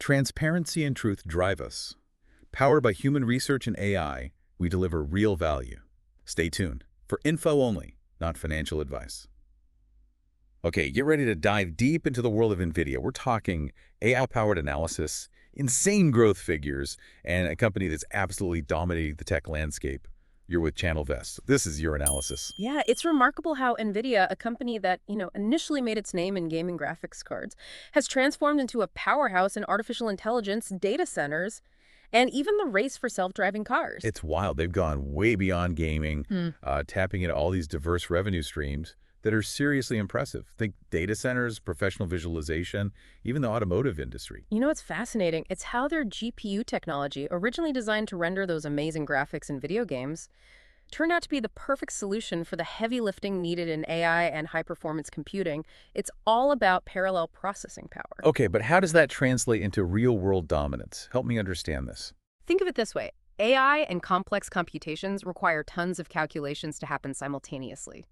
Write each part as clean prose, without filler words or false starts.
Transparency and truth drive us. Powered by human research and AI, we deliver real value. Stay tuned for info only, not financial advice. Okay, get ready to dive deep into the world of NVIDIA. We're talking AI-powered analysis, insane growth figures, and a company that's absolutely dominating the tech landscape. You're with Channel Vest. This is your analysis. Yeah, it's remarkable how NVIDIA, a company that, initially made its name in gaming graphics cards, has transformed into a powerhouse in artificial intelligence, data centers, and even the race for self-driving cars. It's wild. They've gone way beyond gaming, tapping into all these diverse revenue streams that are seriously impressive. Think data centers, professional visualization, even the automotive industry. You know what's fascinating? It's how their GPU technology, originally designed to render those amazing graphics in video games, turned out to be the perfect solution for the heavy lifting needed in AI and high-performance computing. It's all about parallel processing power. Okay, but how does that translate into real-world dominance? Help me understand this. Think of it this way. AI and complex computations require tons of calculations to happen simultaneously.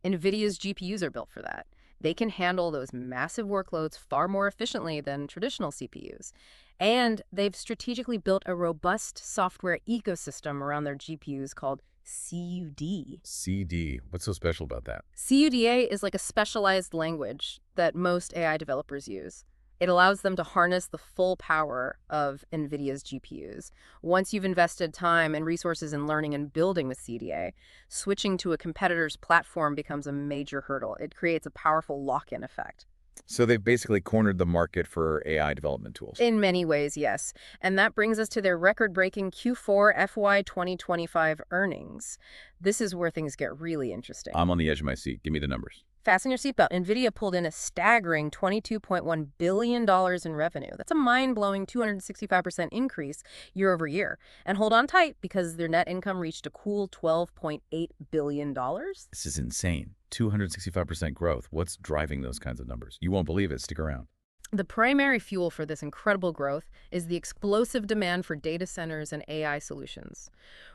NVIDIA's GPUs are built for that. They can handle those massive workloads far more efficiently than traditional CPUs. And they've strategically built a robust software ecosystem around their GPUs called CUD. CD. What's so special about that? CUDA is like a specialized language that most AI developers use. It allows them to harness the full power of NVIDIA's GPUs. Once you've invested time and resources in learning and building with CUDA, switching to a competitor's platform becomes a major hurdle. It creates a powerful lock-in effect. So they've basically cornered the market for AI development tools. In many ways, yes. And that brings us to their record-breaking Q4 FY 2025 earnings. This is where things get really interesting. I'm on the edge of my seat. Give me the numbers. Fasten your seatbelt. NVIDIA pulled in a staggering $22.1 billion in revenue. That's a mind-blowing 265% increase year over year. And hold on tight, because their net income reached a cool $12.8 billion. This is insane. 265% growth. What's driving those kinds of numbers? You won't believe it. Stick around. The primary fuel for this incredible growth is the explosive demand for data centers and AI solutions.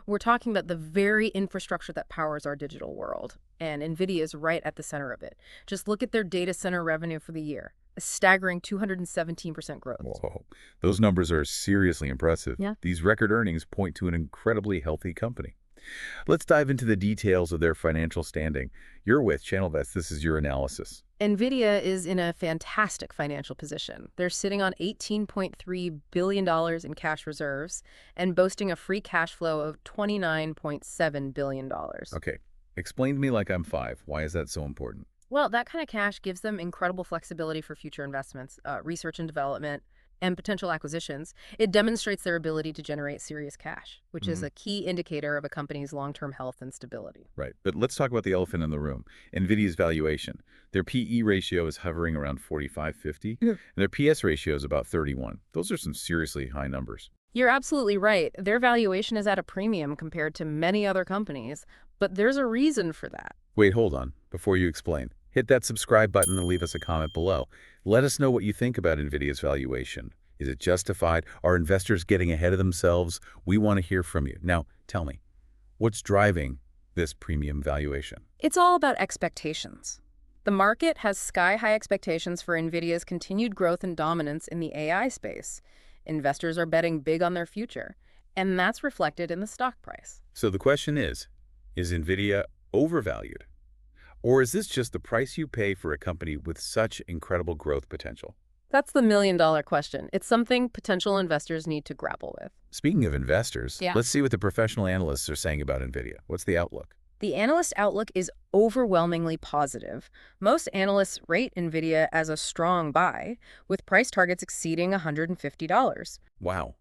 We're talking about the very infrastructure that powers our digital world, and NVIDIA is right at the center of it. Just look at their data center revenue for the year, a staggering 217% growth. Whoa, those numbers are seriously impressive. Yeah. These record earnings point to an incredibly healthy company. Let's dive into the details of their financial standing. You're with Channel Vest. This is your analysis. NVIDIA is in a fantastic financial position. They're sitting on $18.3 billion in cash reserves and boasting a free cash flow of $29.7 billion. Okay, explain to me like I'm 5. Why is that so important? Well, that kind of cash gives them incredible flexibility for future investments, research and development, and potential acquisitions. It demonstrates their ability to generate serious cash, which is a key indicator of a company's long-term health and stability. Right, but let's talk about the elephant in the room, NVIDIA's valuation. Their PE ratio is hovering around 45-50, and their PS ratio is about 31. Those are some seriously high numbers. You're absolutely right. Their valuation is at a premium compared to many other companies, but there's a reason for that. Wait, hold on. Before you explain, hit that subscribe button and leave us a comment below. Let us know what you think about NVIDIA's valuation. Is it justified? Are investors getting ahead of themselves? We want to hear from you. Now, tell me, what's driving this premium valuation? It's all about expectations. The market has sky-high expectations for NVIDIA's continued growth and dominance in the AI space. Investors are betting big on their future, and that's reflected in the stock price. So the question is NVIDIA overvalued? Or is this just the price you pay for a company with such incredible growth potential? That's the million-dollar question. It's something potential investors need to grapple with. Speaking of investors, Yeah. let's see what the professional analysts are saying about NVIDIA. What's the outlook? The analyst outlook is overwhelmingly positive. Most analysts rate NVIDIA as a strong buy, with price targets exceeding $150. Wow.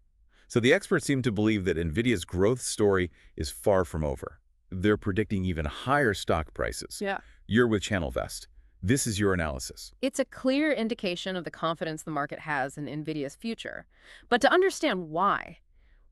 So the experts seem to believe that NVIDIA's growth story is far from over. They're predicting even higher stock prices. Yeah. You're with Channel Vest. This is your analysis. It's a clear indication of the confidence the market has in NVIDIA's future. But to understand why,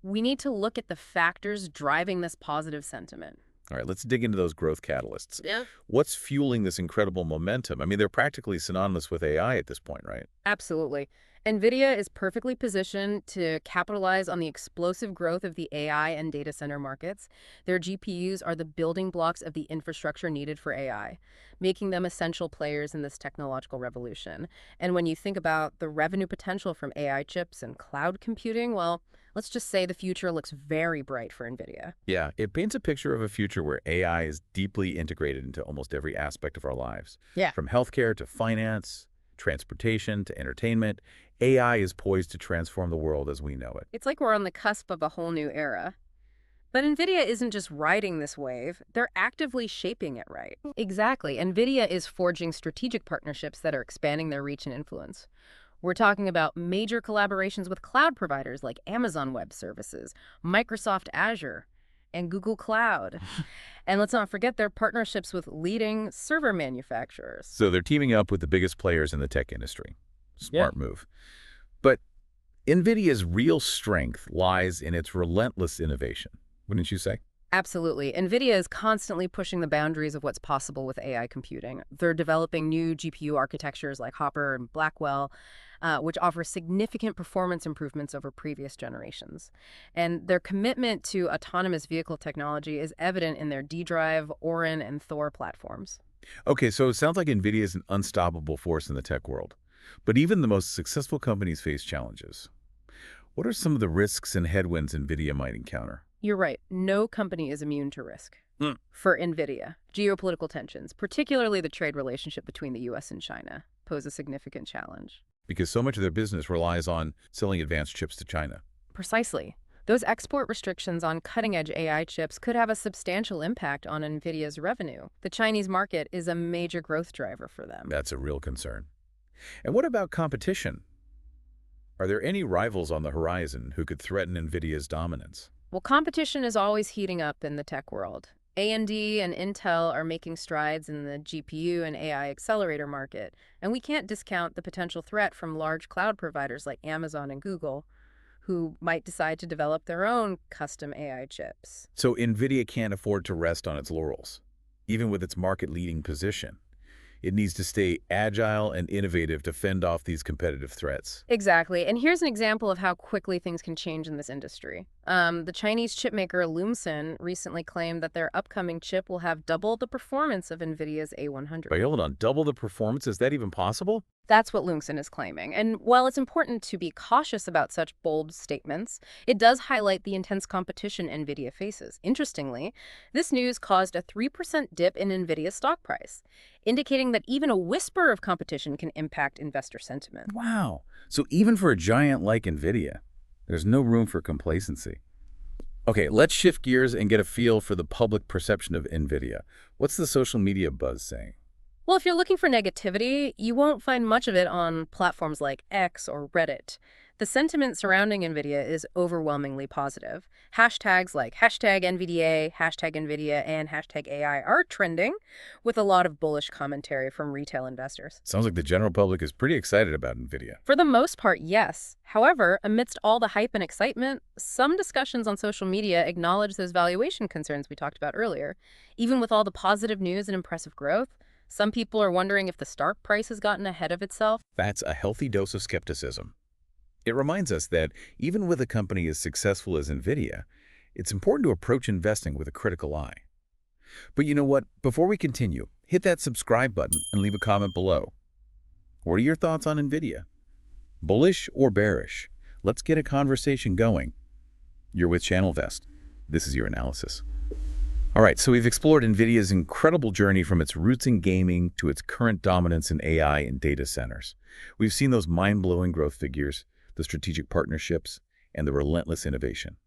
we need to look at the factors driving this positive sentiment. All right, let's dig into those growth catalysts. Yeah. What's fueling this incredible momentum? I mean, they're practically synonymous with AI at this point, right? Absolutely. NVIDIA is perfectly positioned to capitalize on the explosive growth of the AI and data center markets. Their GPUs are the building blocks of the infrastructure needed for AI, making them essential players in this technological revolution. And when you think about the revenue potential from AI chips and cloud computing, well, let's just say the future looks very bright for NVIDIA. Yeah, it paints a picture of a future where AI is deeply integrated into almost every aspect of our lives. Yeah. From healthcare to finance, transportation to entertainment, AI is poised to transform the world as we know it. It's like we're on the cusp of a whole new era. But NVIDIA isn't just riding this wave, they're actively shaping it right. Exactly. NVIDIA is forging strategic partnerships that are expanding their reach and influence. We're talking about major collaborations with cloud providers like Amazon Web Services, Microsoft Azure, and Google Cloud. And let's not forget their partnerships with leading server manufacturers. So they're teaming up with the biggest players in the tech industry. Yeah. Smart move. But NVIDIA's real strength lies in its relentless innovation, wouldn't you say? Absolutely. NVIDIA is constantly pushing the boundaries of what's possible with AI computing. They're developing new GPU architectures like Hopper and Blackwell, which offer significant performance improvements over previous generations. And their commitment to autonomous vehicle technology is evident in their D-Drive, Orin, and Thor platforms. Okay, so it sounds like NVIDIA is an unstoppable force in the tech world. But even the most successful companies face challenges. What are some of the risks and headwinds NVIDIA might encounter? You're right. No company is immune to risk. Hmm. For NVIDIA, geopolitical tensions, particularly the trade relationship between the U.S. and China, pose a significant challenge. Because so much of their business relies on selling advanced chips to China. Precisely. Those export restrictions on cutting-edge AI chips could have a substantial impact on NVIDIA's revenue. The Chinese market is a major growth driver for them. That's a real concern. And what about competition? Are there any rivals on the horizon who could threaten NVIDIA's dominance? Well, competition is always heating up in the tech world. AMD and Intel are making strides in the GPU and AI accelerator market, and we can't discount the potential threat from large cloud providers like Amazon and Google, who might decide to develop their own custom AI chips. So NVIDIA can't afford to rest on its laurels, even with its market-leading position. It needs to stay agile and innovative to fend off these competitive threats. Exactly. And here's an example of how quickly things can change in this industry. The Chinese chipmaker Lumsen recently claimed that their upcoming chip will have double the performance of NVIDIA's A100. Wait, hold on, double the performance? Is that even possible? That's what Lumsen is claiming. And while it's important to be cautious about such bold statements, it does highlight the intense competition NVIDIA faces. Interestingly, this news caused a 3% dip in NVIDIA's stock price, indicating that even a whisper of competition can impact investor sentiment. Wow. So even for a giant like NVIDIA, there's no room for complacency. Okay, let's shift gears and get a feel for the public perception of NVIDIA. What's the social media buzz saying? Well, if you're looking for negativity, you won't find much of it on platforms like X or Reddit. The sentiment surrounding NVIDIA is overwhelmingly positive. Hashtags like hashtag NVDA, hashtag NVIDIA, and hashtag AI are trending, with a lot of bullish commentary from retail investors. Sounds like the general public is pretty excited about NVIDIA. For the most part, yes. However, amidst all the hype and excitement, some discussions on social media acknowledge those valuation concerns we talked about earlier. Even with all the positive news and impressive growth, some people are wondering if the stock price has gotten ahead of itself. That's a healthy dose of skepticism. It reminds us that even with a company as successful as NVIDIA, it's important to approach investing with a critical eye. But you know what? Before we continue, hit that subscribe button and leave a comment below. What are your thoughts on NVIDIA? Bullish or bearish? Let's get a conversation going. You're with ChannelVest. This is your analysis. All right, so we've explored NVIDIA's incredible journey from its roots in gaming to its current dominance in AI and data centers. We've seen those mind-blowing growth figures, the strategic partnerships, and the relentless innovation.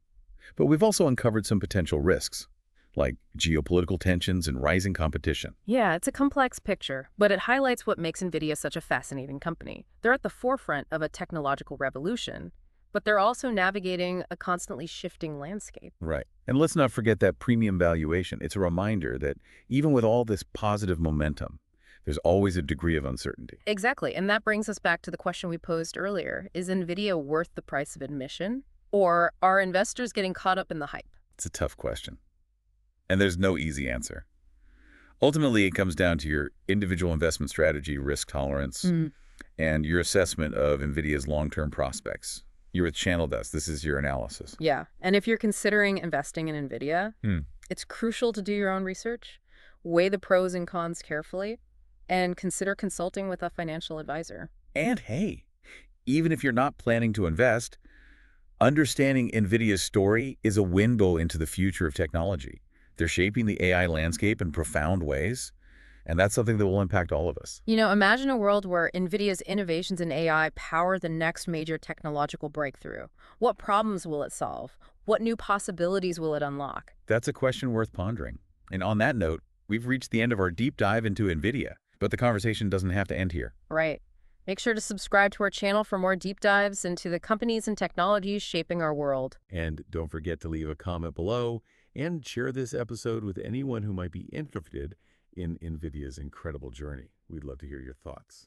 But we've also uncovered some potential risks, like geopolitical tensions and rising competition. Yeah, it's a complex picture, but it highlights what makes NVIDIA such a fascinating company. They're at the forefront of a technological revolution, but they're also navigating a constantly shifting landscape. Right. And let's not forget that premium valuation. It's a reminder that even with all this positive momentum, there's always a degree of uncertainty. Exactly, and that brings us back to the question we posed earlier. Is NVIDIA worth the price of admission, or are investors getting caught up in the hype? It's a tough question, and there's no easy answer. Ultimately, it comes down to your individual investment strategy, risk tolerance, and your assessment of NVIDIA's long-term prospects. You're with Channel Desk. This is your analysis. Yeah. And if you're considering investing in NVIDIA, it's crucial to do your own research, weigh the pros and cons carefully, and consider consulting with a financial advisor. And hey, even if you're not planning to invest, understanding NVIDIA's story is a window into the future of technology. They're shaping the AI landscape in profound ways, and that's something that will impact all of us. Imagine a world where NVIDIA's innovations in AI power the next major technological breakthrough. What problems will it solve? What new possibilities will it unlock? That's a question worth pondering. And on that note, we've reached the end of our deep dive into NVIDIA, but the conversation doesn't have to end here. Right. Make sure to subscribe to our channel for more deep dives into the companies and technologies shaping our world. And don't forget to leave a comment below and share this episode with anyone who might be interested in NVIDIA's incredible journey. We'd love to hear your thoughts.